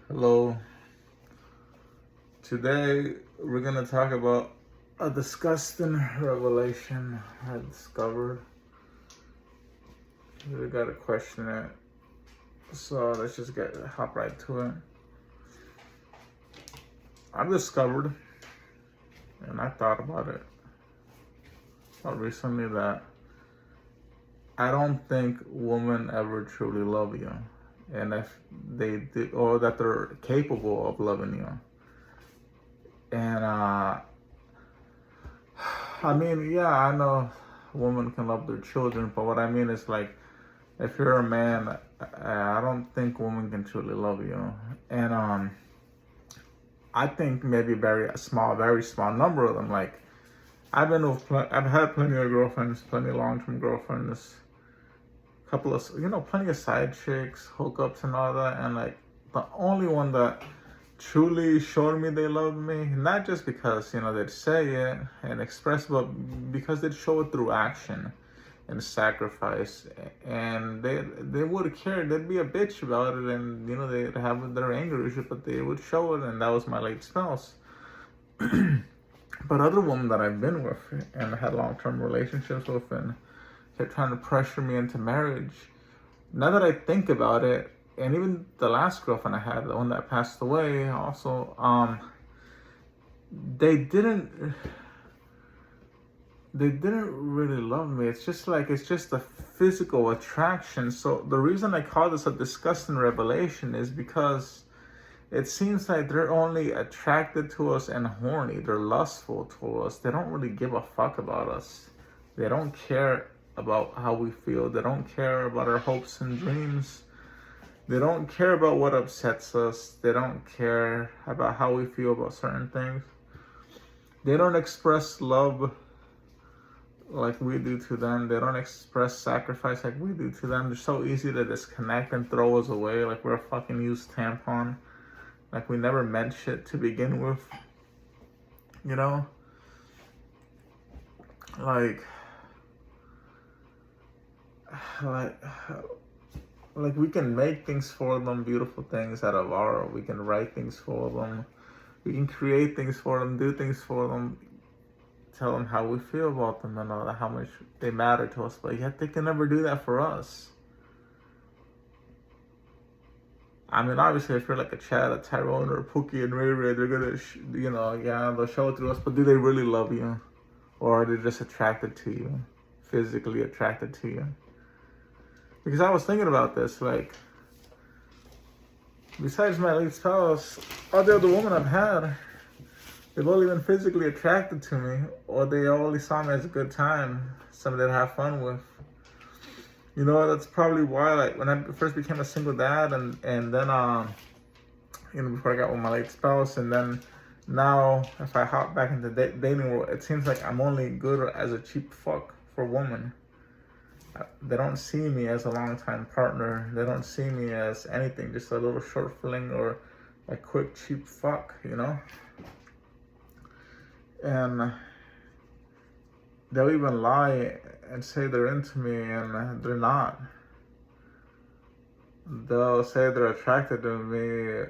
Hello. Today we're gonna talk about a disgusting revelation I discovered. We gotta question it. So let's just hop right to it. I discovered, and I thought about it recently, that I don't think women ever truly love you, and if they do, or that they're capable of loving you. And I mean, yeah, I know women can love their children, but what I mean is, like, if you're a man, I don't think women can truly love you. And I think maybe very small number of them. Like, I've had plenty of girlfriends, plenty of long-term girlfriends, couple of, plenty of side chicks, hookups, and all that. And like, the only one that truly showed me they loved me, not just because they'd say it and express, but because they'd show it through action and sacrifice. And they would care. They'd be a bitch about it, and they'd have their anger issues, but they would show it. And that was my late spouse. But other women that I've been with and had long-term relationships with, and kept trying to pressure me into marriage, now that I think about it, and even the last girlfriend I had, the one that passed away, also, they didn't really love me. It's just a physical attraction. So the reason I call this a disgusting revelation is because it seems like they're only attracted to us and horny. They're lustful to us. They don't really give a fuck about us. They don't care about how we feel. They don't care about our hopes and dreams. They don't care about what upsets us. They don't care about how we feel about certain things. They don't express love like we do to them. They don't express sacrifice like we do to them. They're so easy to disconnect and throw us away like we're a fucking used tampon. Like we never meant shit to begin with. Like we can make things for them, beautiful things out of art. We can write things for them. We can create things for them, do things for them, tell them how we feel about them and all that, how much they matter to us. But yet they can never do that for us. I mean, obviously, if you're like a Chad, a Tyrone, or a Pookie and Ray Ray, they're gonna, they'll show it through us. But do they really love you, or are they just attracted to you, physically attracted to you? Because I was thinking about this, like, besides my late spouse, all the other women I've had, they've only been physically attracted to me, or they only saw me as a good time, somebody to have fun with. That's probably why, like, when I first became a single dad, and then, before I got with my late spouse, and then now, if I hop back into dating world, it seems like I'm only good as a cheap fuck for women. They don't see me as a long-time partner. They don't see me as anything, just a little short fling or a quick, cheap fuck, And they'll even lie and say they're into me, and they're not. They'll say they're attracted to me,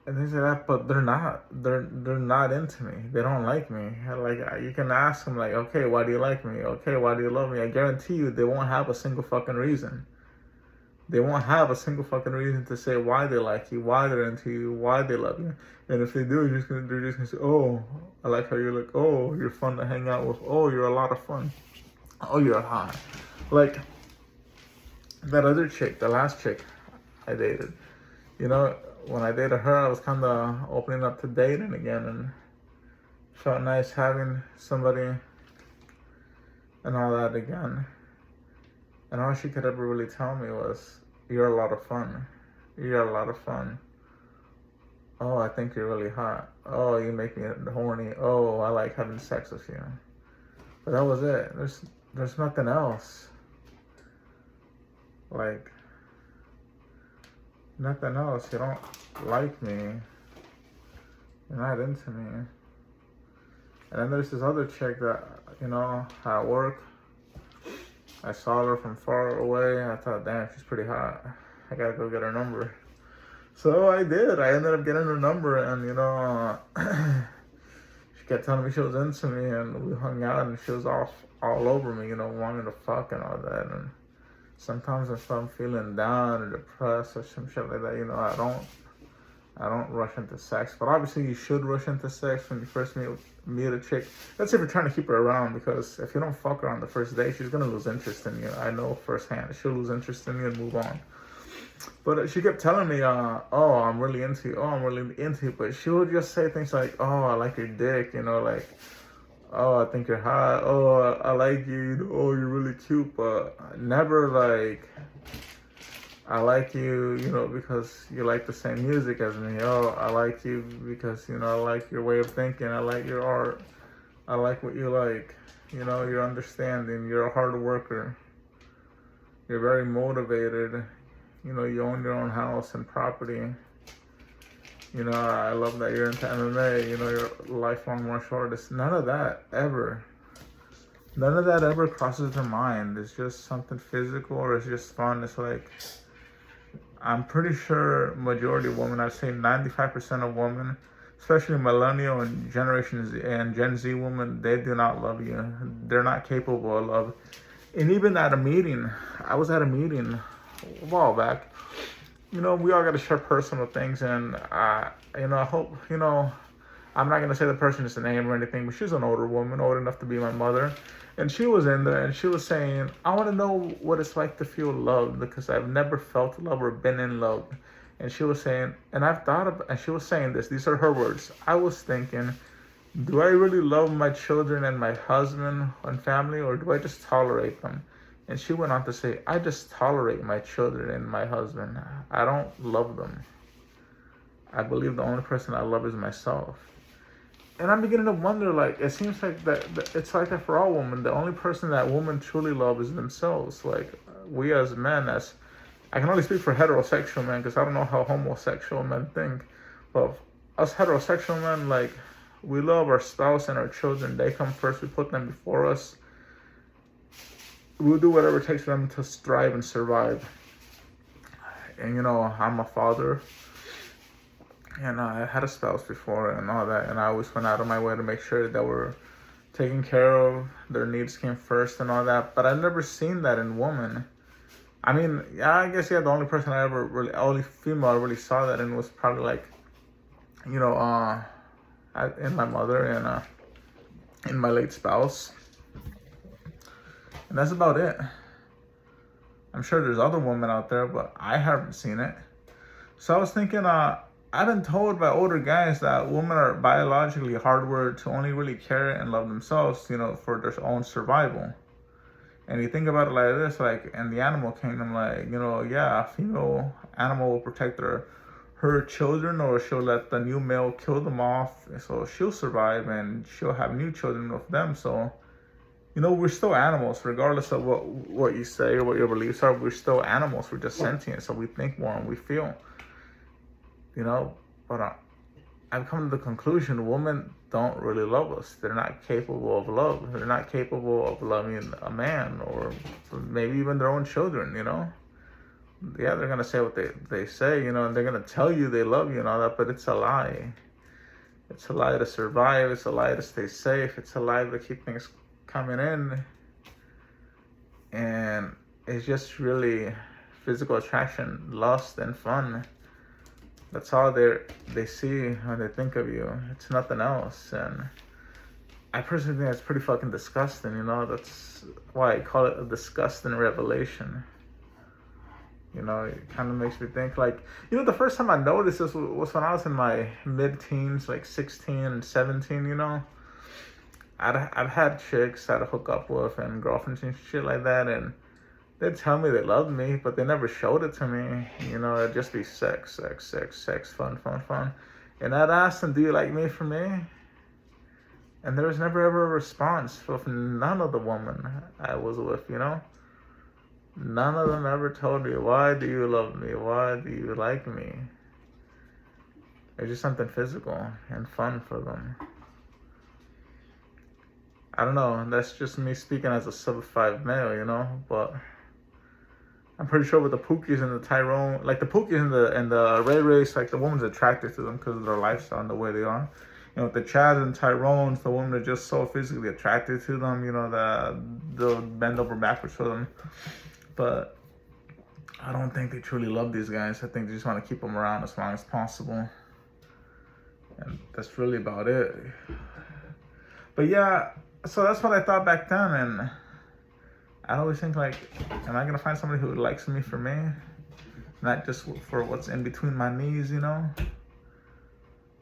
and things like that, but they're not. They're not into me. They don't like me. Like, you can ask them, like, okay, why do you like me? Okay, why do you love me? I guarantee you, they won't have a single fucking reason. They won't have a single fucking reason to say why they like you, why they're into you, why they love you. And if they do, they're just gonna say, oh, I like how you look. Oh, you're fun to hang out with. Oh, you're a lot of fun. Oh, you're hot. Like, that other chick, the last chick I dated, when I dated her, I was kind of opening up to dating again, and felt nice having somebody and all that again. And all she could ever really tell me was, you're a lot of fun. You're a lot of fun. Oh, I think you're really hot. Oh, you make me horny. Oh, I like having sex with you. But that was it. There's nothing else. Like, nothing else. You don't like me. You're not into me. And then there's this other chick that, at work, I saw her from far away. I thought, damn, she's pretty hot. I gotta go get her number. So I did. I ended up getting her number, and she kept telling me she was into me, and we hung out, and she was all over me, wanting to fuck and all that. And sometimes if I'm feeling down or depressed or some shit like that, I don't rush into sex. But obviously, you should rush into sex when you first meet a chick. That's if you're trying to keep her around, because if you don't fuck her on the first day, she's gonna lose interest in you. I know firsthand. She'll lose interest in you and move on. But she kept telling me, oh, I'm really into you. Oh, I'm really into you. But she would just say things like, oh, I like your dick, like, oh, I think you're hot. Oh, I like you. Oh, you're really cute. But never like, I like you, because you like the same music as me. Oh, I like you because, I like your way of thinking. I like your art. I like what you like. Your understanding. You're a hard worker. You're very motivated. You own your own house and property. I love that you're into MMA. You're a lifelong martial artist. None of that ever crosses their mind. It's just something physical, or it's just fun. It's like, I'm pretty sure majority of women, I'd say 95% of women, especially millennial and Generation Z and Gen Z women, they do not love you. They're not capable of love. And even at a meeting, I was at a meeting a while back. We all got to share personal things, and I hope, I'm not gonna say the person's name or anything, but she's an older woman, old enough to be my mother, and she was in there, and she was saying, I want to know what it's like to feel loved, because I've never felt love or been in love. And she was saying, and she was saying this, these are her words, I was thinking, do I really love my children and my husband and family, or do I just tolerate them? And she went on to say, I just tolerate my children and my husband. I don't love them. I believe the only person I love is myself. And I'm beginning to wonder, like, it seems like that it's like that for all women. The only person that women truly love is themselves. Like, we as men, I can only speak for heterosexual men, because I don't know how homosexual men think. But us heterosexual men, like, we love our spouse and our children. They come first. We put them before us. We'll do whatever it takes for them to strive and survive. And I'm a father, and I had a spouse before and all that, and I always went out of my way to make sure that we're taken care of, their needs came first and all that. But I've never seen that in women. I mean, yeah, I guess the only person only female I really saw that in was probably like, in my mother and in my late spouse. And that's about it. I'm sure there's other women out there, but I haven't seen it. So I was thinking, I've been told by older guys that women are biologically hardwired to only really care and love themselves, for their own survival. And you think about it like this, like in the animal kingdom, like, yeah, a female animal will protect her children, or she'll let the new male kill them off, so she'll survive and she'll have new children with them. So we're still animals, regardless of what you say or what your beliefs are. We're still animals. We're just sentient, so we think more and we feel. But I've come to the conclusion women don't really love us. They're not capable of love. They're not capable of loving a man, or maybe even their own children. Yeah, they're gonna say what they say, and they're gonna tell you they love you and all that, but it's a lie. It's a lie to survive. It's a lie to stay safe. It's a lie to keep things coming in, and it's just really physical attraction, lust, and fun. That's all they see when they think of you. It's nothing else. And I personally think that's pretty fucking disgusting. That's why I call it a disgusting revelation. It kind of makes me think, like, the first time I noticed this was when I was in my mid-teens, like 16 and 17. I've had chicks I'd hook up with and girlfriends and shit like that, and they'd tell me they loved me, but they never showed it to me. It'd just be sex, fun. And I'd ask them, do you like me for me? And there was never ever a response with none of the women I was with, None of them ever told me, why do you love me? Why do you like me? It's just something physical and fun for them. I don't know, that's just me speaking as a sub-5 male, but I'm pretty sure with the Pookies and the Tyrone, like the Pookies and the Ray Rays, like the woman's attracted to them because of their lifestyle and the way they are. You know, with the Chads and Tyrones, the women are just so physically attracted to them. You know, they'll bend over backwards for them. But I don't think they truly love these guys. I think they just want to keep them around as long as possible. And that's really about it. But yeah, so that's what I thought back then. And I always think, like, am I going to find somebody who likes me for me? Not just for what's in between my knees, you know?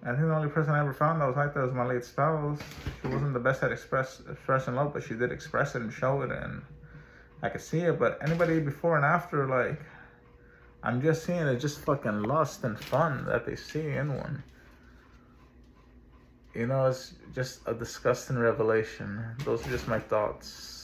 I think the only person I ever found that was like that was my late spouse. She wasn't the best at expressing love, but she did express it and show it, and I could see it. But anybody before and after, like, I'm just seeing it just fucking lust and fun that they see in one. You know, it's just a disgusting revelation. Those are just my thoughts.